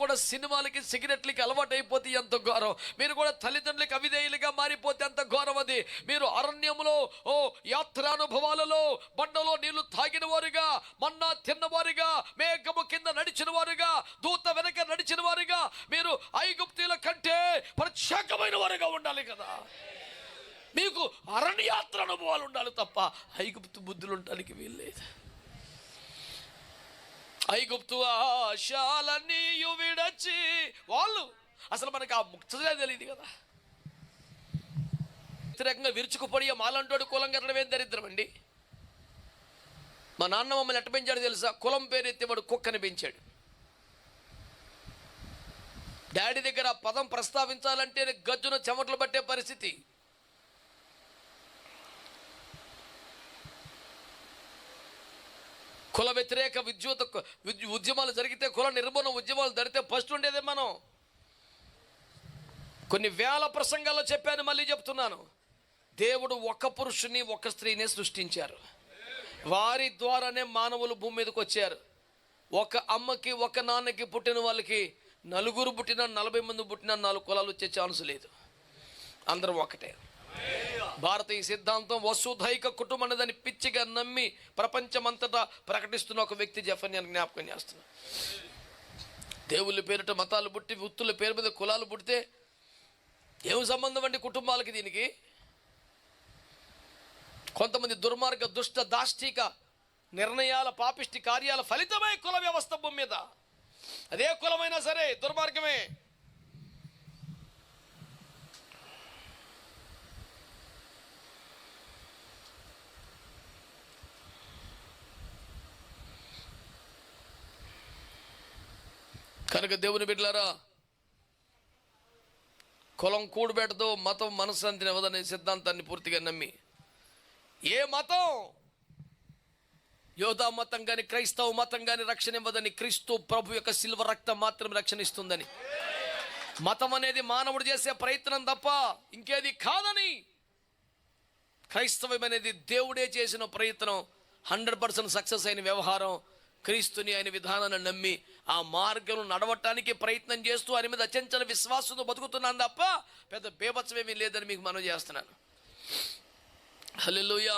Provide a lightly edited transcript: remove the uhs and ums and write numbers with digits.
కూడా సినిమాలకి సిగరెట్లకి అలవాటు అయిపోతే ఎంత ఘోరం. మీరు కూడా తల్లిదండ్రులకి అవిధేయులుగా మారిపోతే ఎంత ఘోరం అది. మీరు అరణ్యములో యాత్రానుభవాలలో బండలో నీళ్లు తాగిన వారుగా, మన్నా తిన్నవారుగా, మేఘము కింద నడిచిన వారుగా, దూత వెనక నడిచిన వారుగా, మీరు ఐగుప్తీయుల కంటే ప్రత్యేకమైన వారుగా ఉండాలి కదా. మీకు అరణ్యాత్ర అనుభవాలు ఉండాలి తప్ప ఐగుప్తు బుద్ధులు ఉండడానికి వీల్లేదు. ఐగుప్తు ఆశాలన్నీ విడచి వాళ్ళు అసలు మనకు ఆ ముక్తగా తెలియదు కదా. వ్యతిరేకంగా విరుచుకుపడి మాలంటోడు కులం కట్టడం ఏం దరిద్రం అండి. మా నాన్న మమ్మల్ని ఎట్ట పెంచాడు తెలుసా? కులం పేరు ఎత్తేవాడు కుక్కని పెంచాడు. డాడీ దగ్గర ఆ పదం ప్రస్తావించాలంటే గజ్జున చెమటలు పట్టే పరిస్థితి. కుల వ్యతిరేక ఉద్యమాలు జరిగితే, కుల నిర్మూలన ఉద్యమాలు జరిగితే ఫస్ట్ ఉండేదే మనం. కొన్ని వేల ప్రసంగాల్లో చెప్పాను, మళ్ళీ చెప్తున్నాను. దేవుడు ఒక పురుషుని ఒక స్త్రీని సృష్టించారు. వారి ద్వారానే మానవులు భూమి మీదకి వచ్చారు. ఒక అమ్మకి ఒక నాన్నకి పుట్టిన వాళ్ళకి నలుగురు పుట్టినా 40 మంది పుట్టినా 4 కులాలు వచ్చే ఛాన్స్ లేదు. అందరూ ఒకటే. భారతీయ సిద్ధాంతం వసుధైక కుటుంబం అనేదాన్ని పిచ్చిగా నమ్మి ప్రపంచమంతటా ప్రకటిస్తున్న ఒక వ్యక్తి జెఫన్యాని జ్ఞాపకం చేస్తున్నా. దేవుళ్ళ పేరిట మతాలు పుట్టి, వృత్తుల పేరు మీద కులాలు పుడితే ఏం సంబంధం అండి కుటుంబాలకి దీనికి? కొంతమంది దుర్మార్గ దుష్ట దాష్టిక నిర్ణయాల పాపిష్టి కార్యాల ఫలితమే కుల వ్యవస్థ భూమి మీద. అదే కులమైనా సరే దుర్మార్గమే. కనుక దేవుని బిడ్డలారా, కులం కూడుబెట్టదు, మతం మనశ్శాంతిని ఇవ్వదనే సిద్ధాంతాన్ని పూర్తిగా నమ్మి, ఏ మతం, యోధా మతం కానీ క్రైస్తవ మతం కానీ రక్షణ ఇవ్వదని, క్రీస్తు ప్రభు యొక్క శిల్వ రక్తం మాత్రం రక్షణ ఇస్తుందని, మతం అనేది మానవుడు చేసే ప్రయత్నం తప్ప ఇంకేది కాదని, క్రైస్తవం అనేది దేవుడే చేసిన ప్రయత్నం, 100% సక్సెస్ అయిన వ్యవహారం. క్రీస్తుని ఆయన విధానాన్ని నమ్మి ఆ మార్గం నడవటానికి ప్రయత్నం చేస్తూ ఆయన మీద అచంచల విశ్వాసంతో బతుకుతున్నాను తప్ప పెద్ద బేభత్సమేమీ లేదని మీకు మనవి చేస్తున్నాను. హల్లెలూయా.